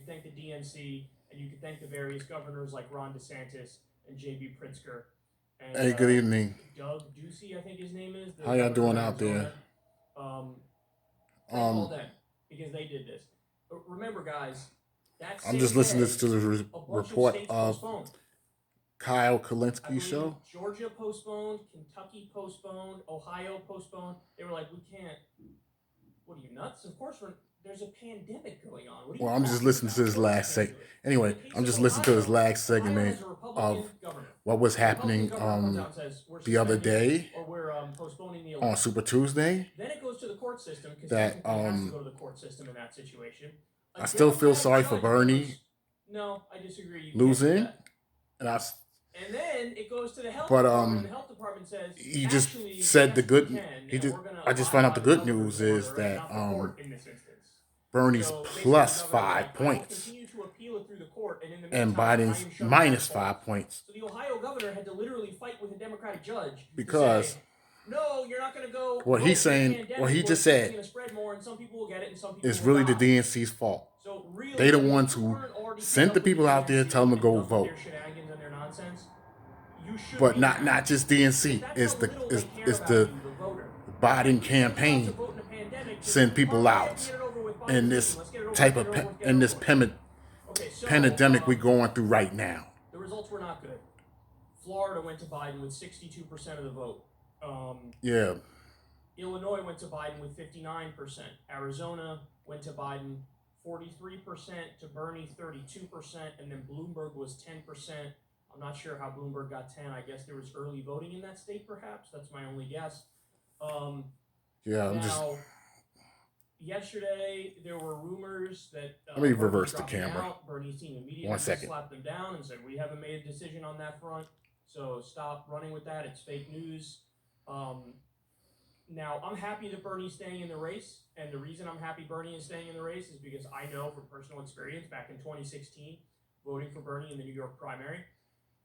could thank the DNC, and you could thank the various governors like Ron DeSantis and J.B. Pritzker and Hey, good evening. Doug Ducey, I think his name is, the How y'all governor of doing out there? Arizona. Um, Thank all Um, them because they did this. But remember, guys, that I'm same just listening day, to the a bunch of report states of postponed. Kyle I Kalinske believe show. Georgia postponed, Kentucky postponed, Ohio postponed. They were like, we can't. What are you, nuts? Of course, there's a pandemic going on. What are you Well, I'm just talking listening about? to Of this course last we can't seg. do it. In Anyway, the case I'm of just listening to this last Ohio segment has a of Republican governor. what was The Republican happening governor comes out and says, we're the other suspending day or we're postponing the on election. Super Tuesday. Then it goes to the court system because That technically it has to go to the court system in that situation. I still feel sorry for Bernie No, I disagree. You can't do losing, that. and then it goes to the health but department. And the health department says, he just actually, said yes, the good. we can, He just we're gonna I just abide found out by the good governor's news is order and that not the court in this instance. Bernie's So basically, plus the governor's 5 like, I will points continue to appeal it through the court, and in the and meantime, I Biden's am shutting minus down polls. 5 points So the Ohio governor had to literally fight with a Democratic judge because to say, no, you're not going to go. what he's saying, what he just said, going to spread more, and some people will get it, and some people it's will really die. the DNC's fault. So really, They the ones who sent the people out there, tell them to go vote. But not just DNC. It's the Biden campaign send people out in this type of pandemic we going through right now. The results were not good. Florida went to Biden with 62% of the vote. Yeah. Illinois went to Biden with 59%. Arizona went to Biden 43%, to Bernie 32%, and then Bloomberg was 10%. I'm not sure how Bloomberg got 10. I guess there was early voting in that state, perhaps. That's my only guess. Yesterday, there were rumors that let me reverse the camera. Out. Bernie's team immediately 1 second. slapped them down and said, we haven't made a decision on that front, so stop running with that. It's fake news. Now, I'm happy that Bernie's staying in the race, and the reason I'm happy Bernie is staying in the race is because I know from personal experience back in 2016, voting for Bernie in the New York primary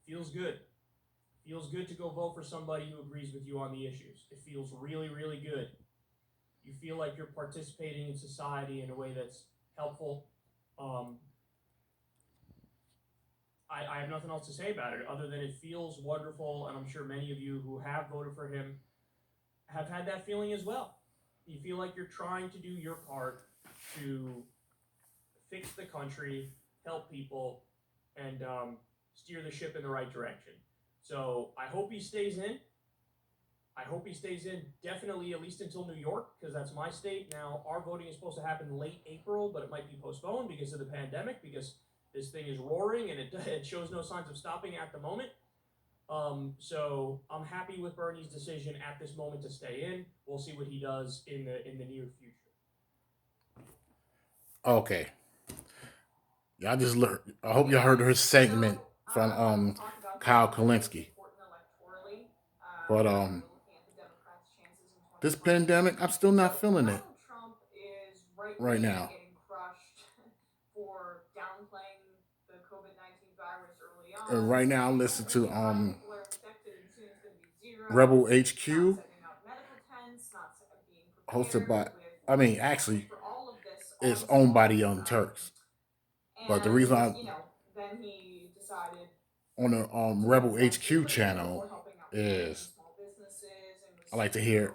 feels good. Feels good to go vote for somebody who agrees with you on the issues. It feels really, really good. You feel like you're participating in society in a way that's helpful. I have nothing else to say about it other than it feels wonderful, and I'm sure many of you who have voted for him have had that feeling as well. You feel like you're trying to do your part to fix the country, help people, and steer the ship in the right direction. So I hope he stays in. I hope he stays in definitely at least until New York, because that's my state. Now, our voting is supposed to happen late April, but it might be postponed because of the pandemic, because this thing is roaring and it shows no signs of stopping at the moment. So I'm happy with Bernie's decision at this moment to stay in. We'll see what he does in the near future. Okay. Y'all just learned. I hope y'all heard her segment from Kyle Kalinske. But this pandemic, I'm still not feeling it right now. And right now, I'm listening to Rebel HQ, hosted by. Actually, it's owned by the Young Turks. But the reason I on the Rebel HQ channel is I like to hear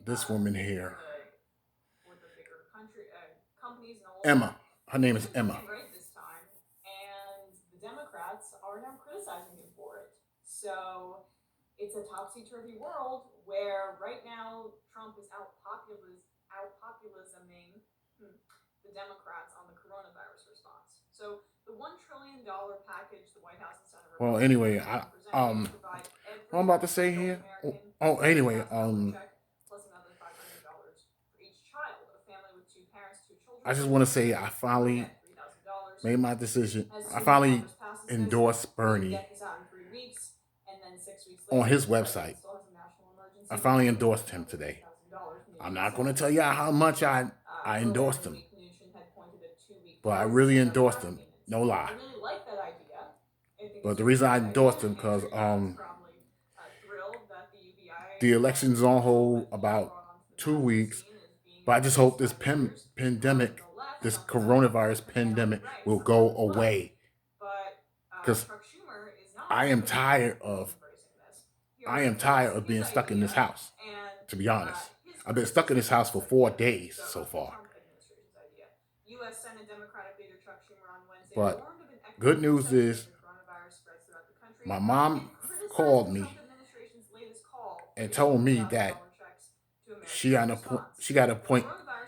this woman here, Emma. Her name is Emma. And the Democrats are now criticizing him for it. So it's a topsy-turvy world where right now Trump is out-populisming the Democrats on the coronavirus response. So the $1 trillion package the White House and Senate Well, anyway, what I'm about to say here. Anyway, I just want to say I finally made my decision. I finally endorsed Bernie on his website. I finally endorsed him today. I'm not going to tell y'all how much I endorsed him, but I really endorsed him. No lie. But the reason I endorsed him because the election's on hold about 2 weeks. But I just hope this pandemic, this coronavirus pandemic, will go away. Because I am tired of, I am tired of being stuck in this house. To be honest, I've been stuck in this house for 4 days so far. But good news is, my mom called me and told me that she got she got a point.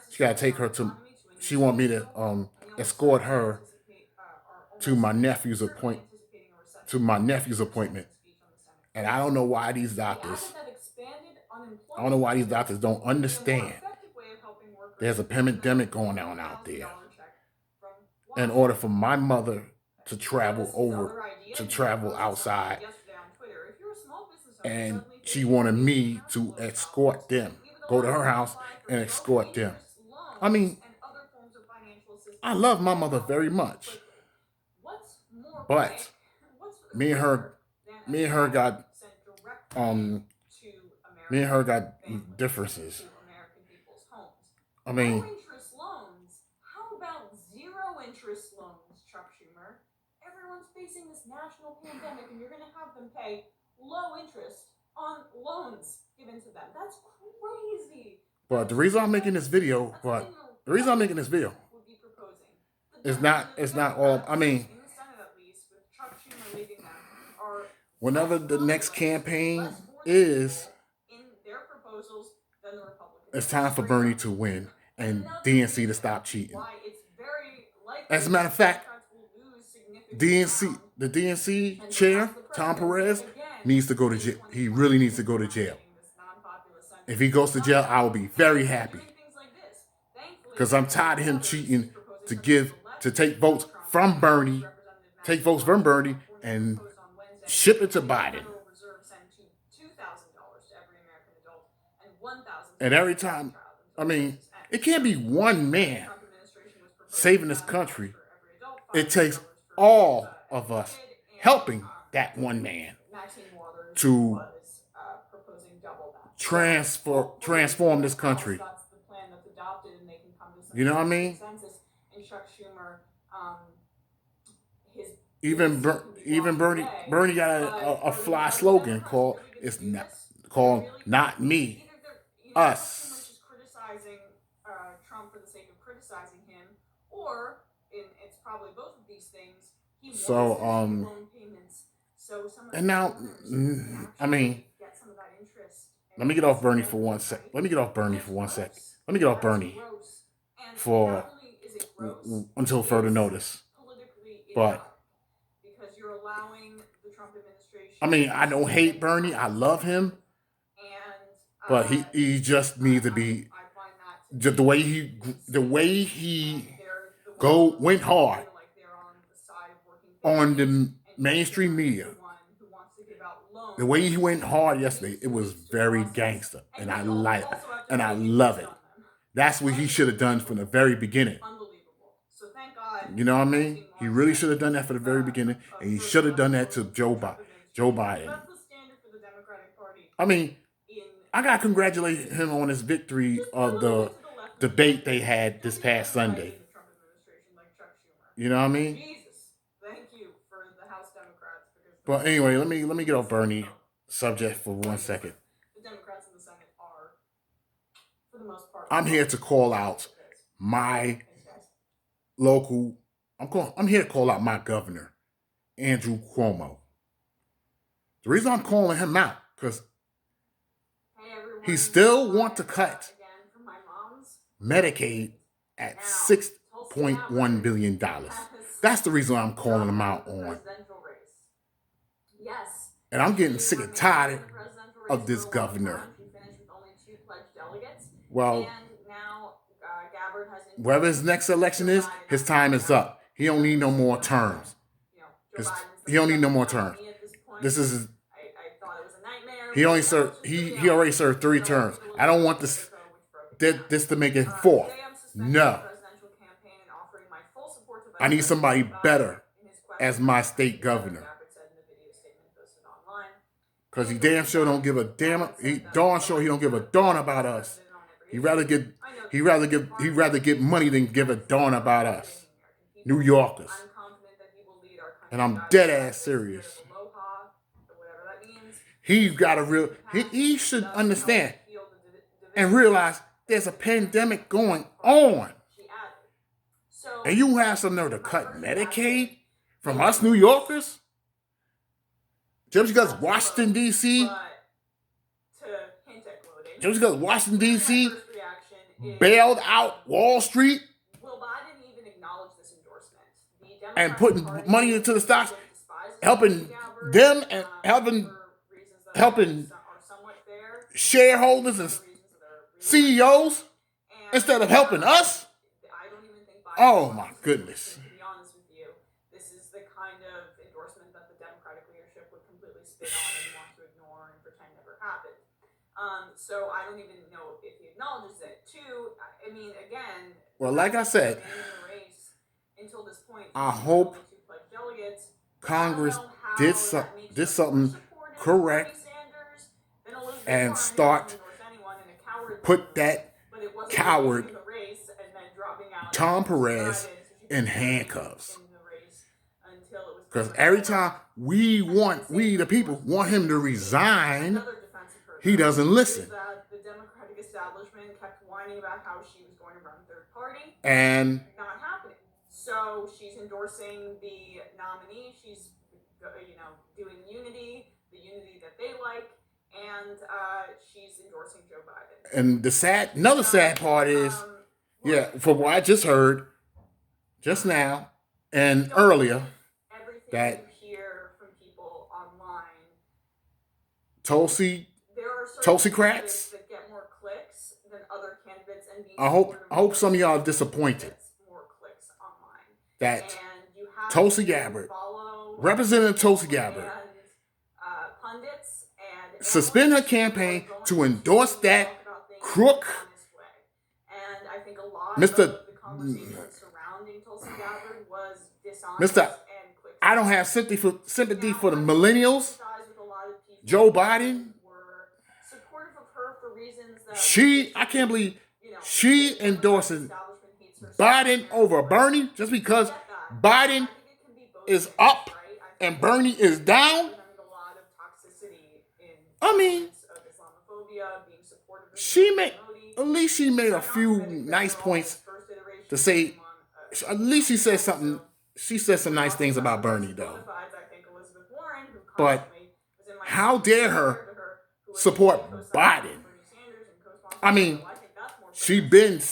She got to take her to. She want me to escort her to my nephew's appointment. And I don't know why these doctors. I don't know why these doctors don't understand. There's a pandemic going on out there. In order for my mother to travel outside, and she wanted me to escort them, go to her house and escort them. I mean, I love my mother very much, but me and her, me and her got, um, me and her got differences. I mean, how about zero interest loans, Chuck Schumer? Everyone's facing this national pandemic, and you're going to have them pay low interest on loans given to them. That's crazy. But the reason I'm making this video, is not all. I mean, whenever the next campaign is, it's time for Bernie to win and DNC to stop cheating. As a matter of fact, the DNC chair, Tom Perez, needs to go to jail. He really needs to go to jail. If he goes to jail, I will be very happy. Because I'm tired of him cheating to take votes from Bernie, and ship it to Biden. And every time, I mean, it can't be one man saving this country. It takes all of us helping that one man to transform this country. You know what I mean? Even Bernie got a fly slogan called "Not Me, Us." Trump for the sake of criticizing him, or it's probably both of these things. So and now, I mean, let me get off Bernie for 1 sec. Let me get off Bernie for until further notice. But I mean, I don't hate Bernie. I love him, but he just needs to be just the way he went hard on the mainstream media. The way he went hard yesterday, it was very gangster, and I love it. That's what he should have done from the very beginning. You know what I mean? He really should have done that from the very beginning, and he should have done that to Joe Biden. I mean, I gotta congratulate him on his victory of the debate they had this past Sunday. You know what I mean? But anyway, let me get off Bernie subject for 1 second. I'm here to call out my local. I'm here to call out my governor, Andrew Cuomo. The reason I'm calling him out because he still wants to cut Medicaid at $6.1 billion. That's the reason I'm calling him out on. And I'm getting sick and tired of this governor. Well, wherever his next election is, his time is up. He don't need no more terms. He don't need no more terms. This is he already served 3 terms. I don't want this to make it 4th. No. I need somebody better as my state governor. Because he damn sure don't give a damn. He darn sure he don't give a darn about us. He'd rather get money than give a darn about us, New Yorkers. And I'm dead ass serious. He should understand and realize there's a pandemic going on. And you have some nerve to cut Medicaid from us New Yorkers? Just because Washington, D.C. bailed out Wall Street and putting money into the stocks, helping them and helping shareholders and CEOs instead of helping us. Oh my goodness. To be honest with you, this is the kind of endorsement that the Democratic leadership would completely spit on and want to ignore and pretend never happened. So I don't even know if he acknowledges it. Two, I mean, again, well, like I said, until this point, I hope Congress did something correct and start put that coward Tom Perez in handcuffs. Because every time we the people want him to resign, he doesn't listen. The Democratic establishment kept whining about how she was going to run third party. And not happening. So she's endorsing the nominee. She's, doing the unity that they like, and she's endorsing Joe Biden. And another sad part is, from what I just heard, just now and earlier, that you hear from people online, Tulsi Crats. That get more clicks than other candidates, and I hope some of y'all are disappointed that Tulsi Gabbard, Representative Tulsi Gabbard, suspend her campaign to endorse that crook, Mr. I don't have sympathy for the millennials, Joe Biden. I can't believe she endorsing Biden over Bernie just because Biden is up and Bernie is down. I mean, at least she made a few nice points to say. At least she said something. She said some nice things about Bernie, though. But how dare her support Biden? I mean, she been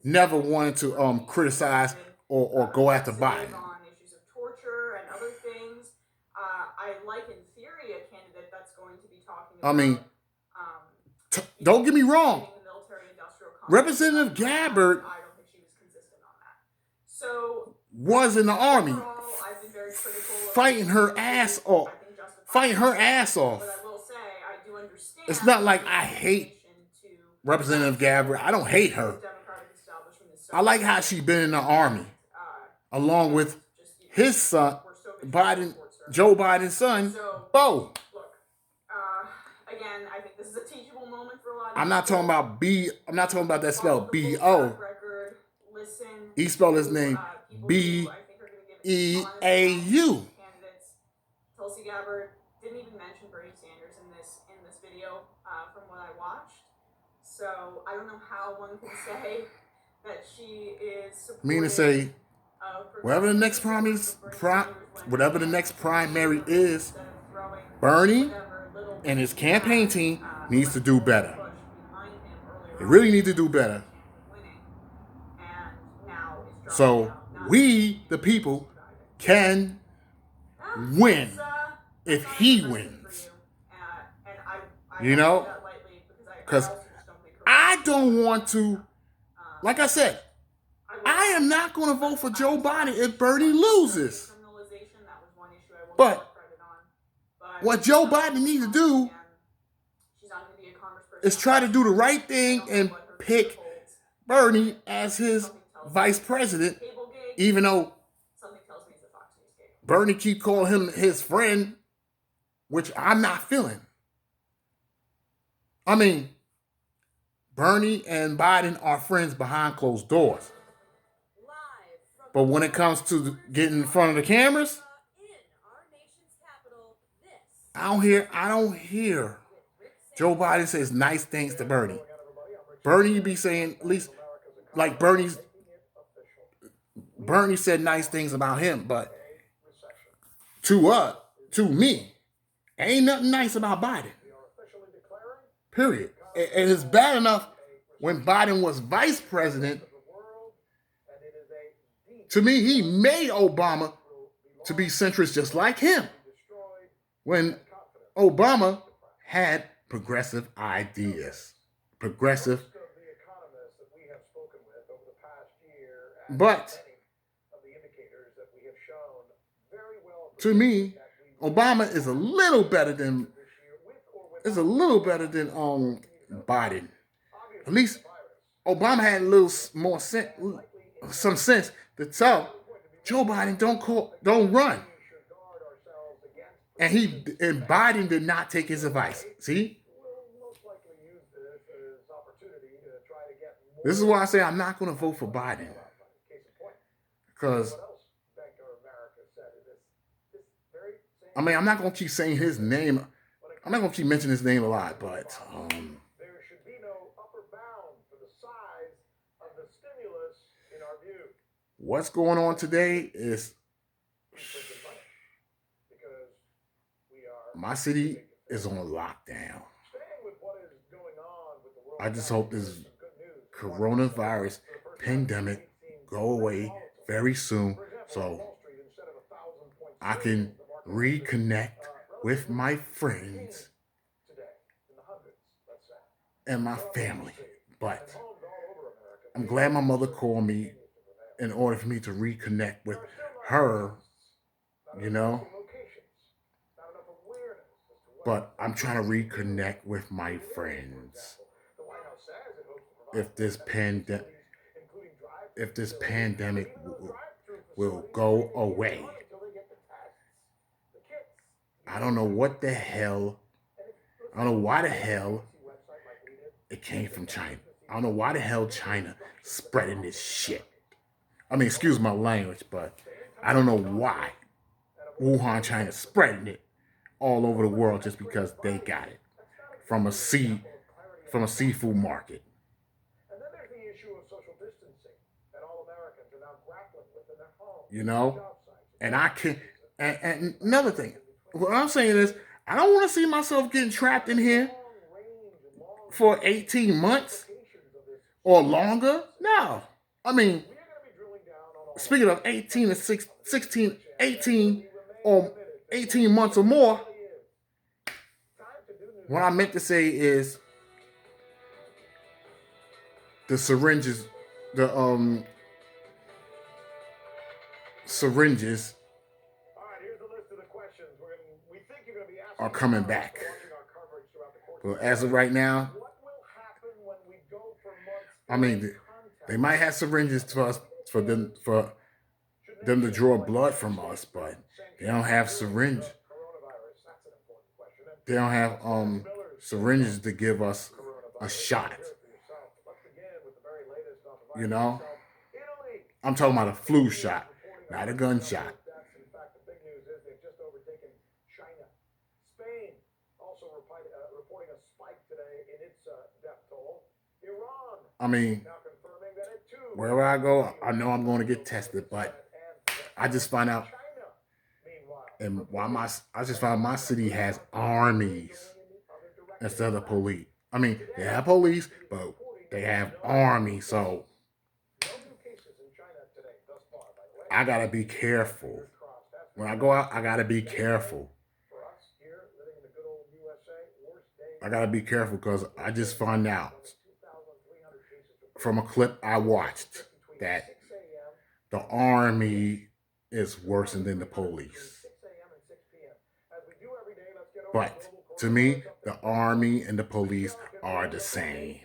never wanted to criticize or go after Biden. I mean, don't get me wrong. Representative Gabbard was in the army, fighting her ass off. It's not like I hate Representative Gabbard. I don't hate her. I like how she's been in the army, along with his son, Joe Biden's son, Bo. Again, I think this is a teachable moment for a lot of I'm not talking about B. I'm not talking about that spell B-O. He spelled his name B-E-A-U. Tulsi Gabbard didn't even mention Bernie Sanders in this video from what I watched. So I don't know how one can say that she is supportive. Whatever the next primary is, Bernie and his campaign team needs to do better. They really need to do better. So we, the people, can win if he wins. Because I don't want to, like I said, I am not going to vote for Joe Biden if Bernie loses. But what Joe Biden needs to do is try to do the right thing and pick Bernie as his vice president, even though Bernie keep calling him his friend, which I'm not feeling. I mean, Bernie and Biden are friends behind closed doors. But when it comes to getting in front of the cameras, I don't hear Joe Biden says nice things to Bernie. Bernie be saying, at least like Bernie said nice things about him, but to me, ain't nothing nice about Biden. Period. And it's bad enough when Biden was vice president. To me, he made Obama to be centrist just like him. When Obama had progressive ideas. Progressive. But to me, Obama is a little better than Biden. At least Obama had a little more some sense to tell Joe Biden don't run. And Biden did not take his advice. See? This is why I say I'm not going to vote for Biden. Because I mean, I'm not going to keep saying his name. I'm not going to keep mentioning his name a lot, but there should be no upper bound for the size of the stimulus in our view. What's going on today is my city is on lockdown. I just hope this coronavirus pandemic go away very soon so I can reconnect with my friends and my family. But I'm glad my mother called me in order for me to reconnect with her, you know. But I'm trying to reconnect with my friends. If this pandemic will go away. I don't know what the hell. I don't know why the hell it came from China. I don't know why the hell China spreading this shit. I mean, excuse my language, but I don't know why Wuhan, China spreading it all over the world just because they got it from a seafood market. And then there's the issue of social distancing that all Americans are now grappling with in their homes. You know, and I can't. And another thing, what I'm saying is, I don't want to see myself getting trapped in here for 18 months or longer. No, I mean, speaking of 18 or 18 months or more, what I meant to say is the syringes are coming back. But as of right now, I mean, they might have syringes for them to draw blood from us, but they don't have syringes. They don't have syringes to give us a shot. You know? I'm talking about a flu shot, not a gun shot. Spain also reporting a spike today in its death toll. Iran, I mean, wherever I go, I know I'm going to get tested, but I just find out, and I just found my city has armies instead of police. I mean, they have police, but they have armies, so I gotta be careful. When I go out, I gotta be careful. I gotta be careful because I just found out from a clip I watched that the army is worse than the police. But to me, the army and the police are the same.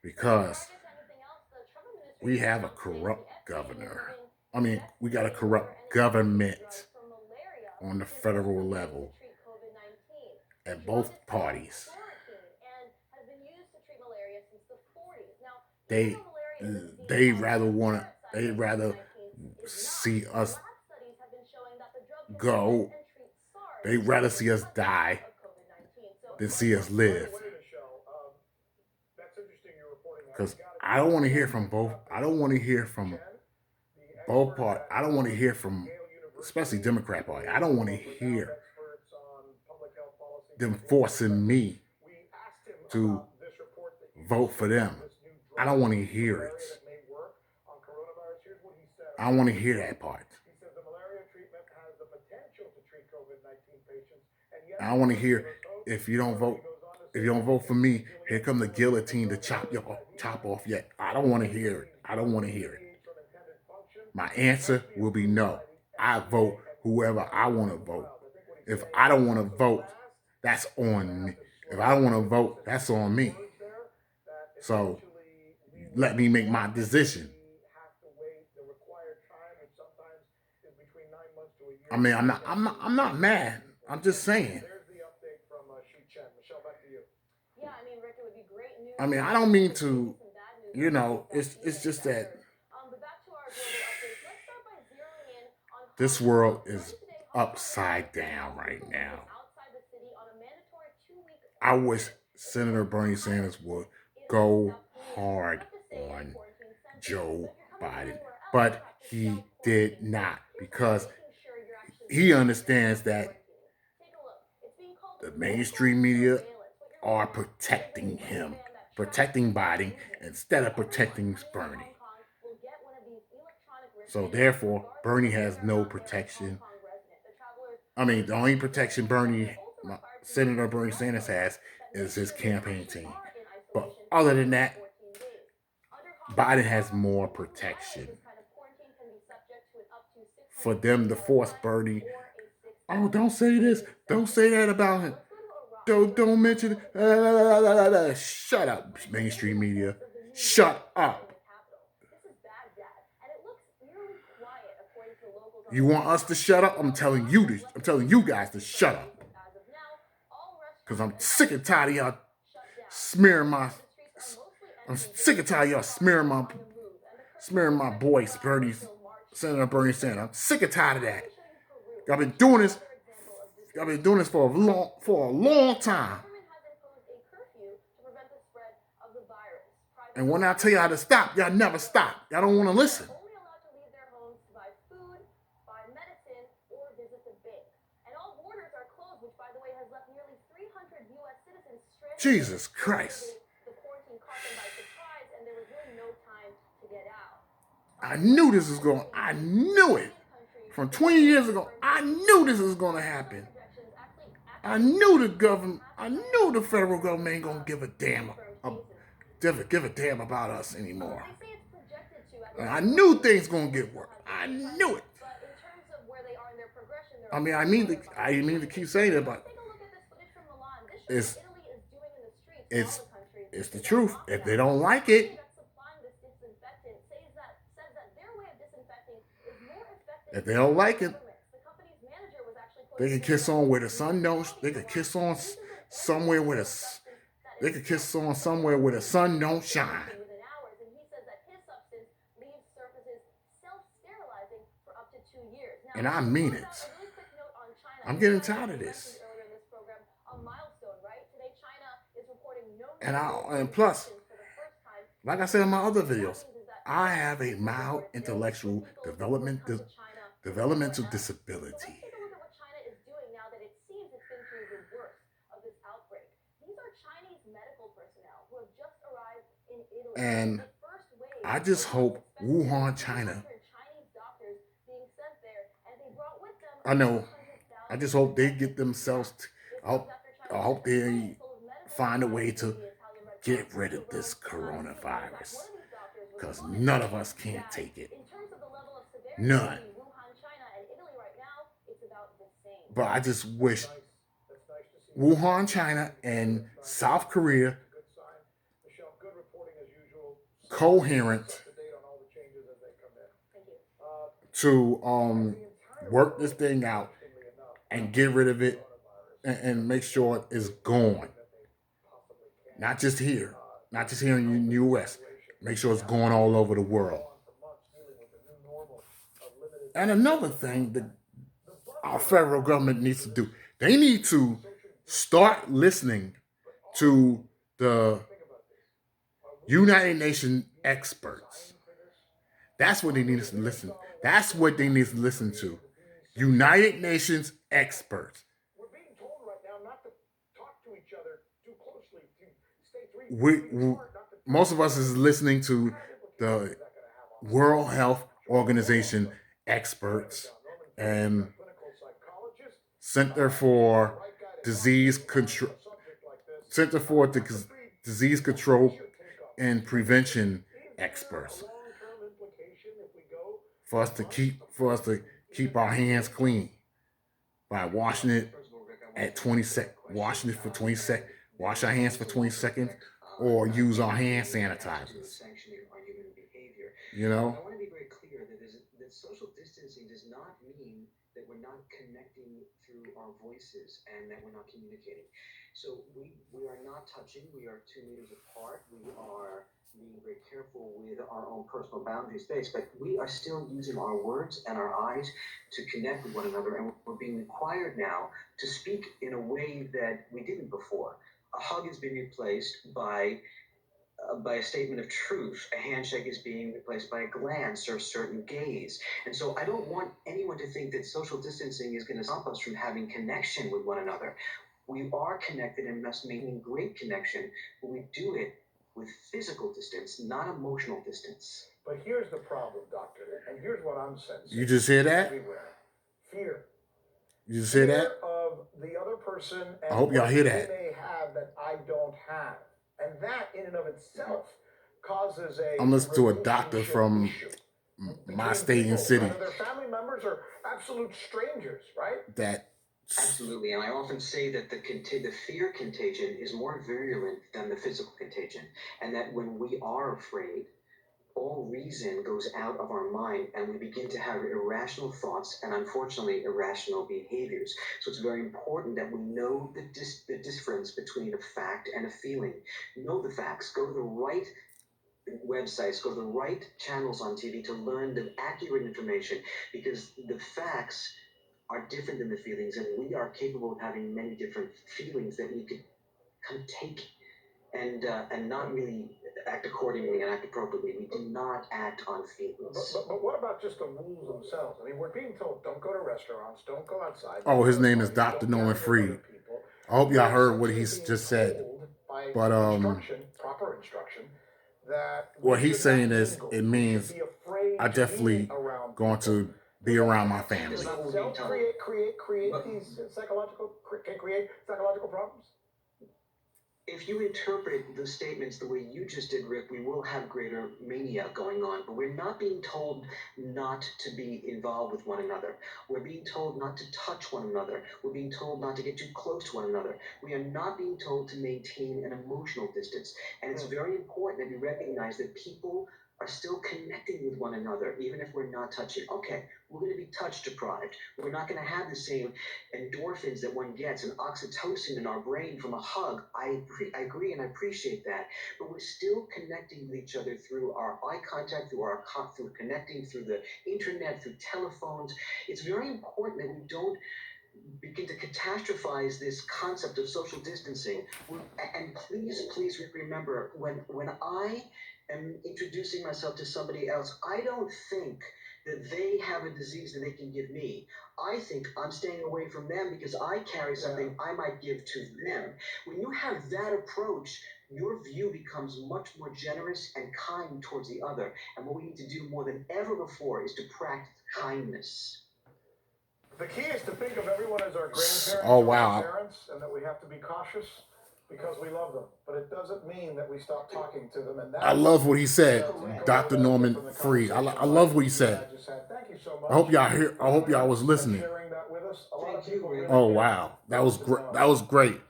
Because we have a corrupt governor. I mean, we got a corrupt government on the federal level. at both parties. They rather see us go. They rather see us die than see us live. Because I don't want to hear from both. I don't want to hear from both parties. I don't want to hear from, especially Democrat Party. I don't want to hear them forcing me to vote for them. I don't want to hear it. I don't want to hear that part. I don't want to hear, if you don't vote for me, here come the guillotine to chop off yet. I don't want to hear it. I don't want to hear it. My answer will be no. I vote whoever I want to vote. If I don't want to vote, that's on me. If I don't want to vote, that's on me. So let me make my decision. I mean, I'm not mad. I'm just saying. I mean, I don't mean to, it's just that this world is upside down right now. I wish Senator Bernie Sanders would go hard on Joe Biden, but he did not, because he understands that the mainstream media are protecting him, protecting Biden instead of protecting Bernie. So therefore, Bernie has no protection. I mean, the only protection Senator Bernie Sanders has is his campaign team. But other than that, Biden has more protection. For them to force Bernie, oh, don't say this, don't say that about him, don't mention it. Shut up, mainstream media. Shut up. You want us to shut up? I'm telling you guys to shut up. Because I'm sick and tired of y'all smearing my boy Senator Bernie Sanders. I'm sick and tired of that. Y'all been doing this for a long time. And when I tell y'all to stop, y'all never stop. Y'all don't want to listen. Jesus Christ. I knew it. From 20 years ago, I knew this was going to happen. I knew the federal government ain't going to give a damn about us anymore. I knew things going to get worse. I knew it. I mean, I mean to keep saying it, but it's the truth. If they don't like it, they can kiss on where the sun don't. They can kiss on somewhere where the sun don't shine. And I mean it. I'm getting tired of this. And plus, like I said in my other videos, I have a mild intellectual developmental disability. And I just hope Wuhan, China, I just hope they get themselves, I hope they find a way to get rid of this coronavirus. Because none of us can't take it. None. But I just wish Wuhan, China, and South Korea coherent to work this thing out and get rid of it and make sure it's gone. Not just here. Not just here in the U.S. Make sure it's going all over the world. And another thing that our federal government needs to do, they need to start listening to the United Nations experts. That's what they need to listen. That's what they need to listen to. United Nations experts. We're being told right now not to talk to each other too closely, to stay 3 feet apart, not to most of us is listening to the World Health Organization experts and Center for Disease Control, Center for Disease Control and Prevention experts. For us to keep our hands clean by washing it at 20 sec, washing it for 20 sec, wash our hands for 20 seconds, or use our hand sanitizers. You know? I want to be very clear that social distancing does not mean that we're not connecting through our voices and that we're not communicating. So we are not touching. We are 2 meters apart. We are being very careful with our own personal boundary space, but we are still using our words and our eyes to connect with one another, and we're being required now to speak in a way that we didn't before. A hug has been replaced by a statement of truth. A handshake is being replaced by a glance or a certain gaze. And so I don't want anyone to think that social distancing is going to stop us from having connection with one another. We are connected and must maintain great connection, but we do it with physical distance, not emotional distance. But here's the problem, Doctor, and here's what I'm sensing. You just hear that? Everywhere. Fear. You just hear Fear that? of the other person and I hope y'all hear what that. they may have that I don't have. And that in and of itself causes a I'm listening to a doctor from issue my between state and people, city whether they're family members or absolute strangers, right? that Absolutely, and I often say that the fear contagion is more virulent than the physical contagion, and that when we are afraid, all reason goes out of our mind and we begin to have irrational thoughts and unfortunately irrational behaviors. So it's very important that we know the difference between a fact and a feeling. Know the facts. Go to the right websites, go to the right channels on TV to learn the accurate information, because the facts are different than the feelings, and we are capable of having many different feelings that we could kind of take and not really act accordingly and act appropriately. We do not act on feelings. But what about just the rules themselves? I mean, we're being told don't go to restaurants, don't go outside. Oh, his name is Dr. Norman Freed. I hope y'all heard what he's just said. But proper instruction, that what he's saying is it means I definitely going to be around my family. Create these psychological problems. If you interpret the statements the way you just did, Rick, we will have greater mania going on. But we're not being told not to be involved with one another. We're being told not to touch one another. We're being told not to get too close to one another. We are not being told to maintain an emotional distance. And it's very important that we recognize that people are still connecting with one another, even if we're not touching. Okay, we're going to be touch deprived. We're not going to have the same endorphins that one gets and oxytocin in our brain from a hug. I agree and I appreciate that. But we're still connecting with each other through our eye contact, through connecting through the internet, through telephones. It's very important that we don't begin to catastrophize this concept of social distancing. And please remember, when I am introducing myself to somebody else, I don't think that they have a disease that they can give me. I think I'm staying away from them because I carry something I might give to them. When you have that approach, your view becomes much more generous and kind towards the other. And what we need to do more than ever before is to practice kindness. The key is to think of everyone as our grandparents Oh, or our wow. parents, and that we have to be cautious because we love them. But it doesn't mean that we stop talking to them. And I love what he said, Dr. Norman Freed. I love what he said. Thank you so much. I hope y'all hear. I hope y'all was listening. Sharing that with us. A lot of people really Oh wow, that was great. That was great.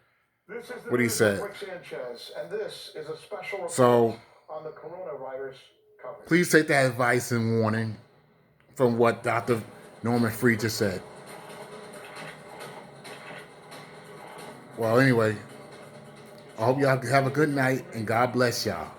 This is the What he news said. with Rick Sanchez, and this is a special report So on the coronavirus coverage. please take that advice and warning from what Dr. Norman Freed just said. Well, anyway, I hope y'all have a good night and God bless y'all.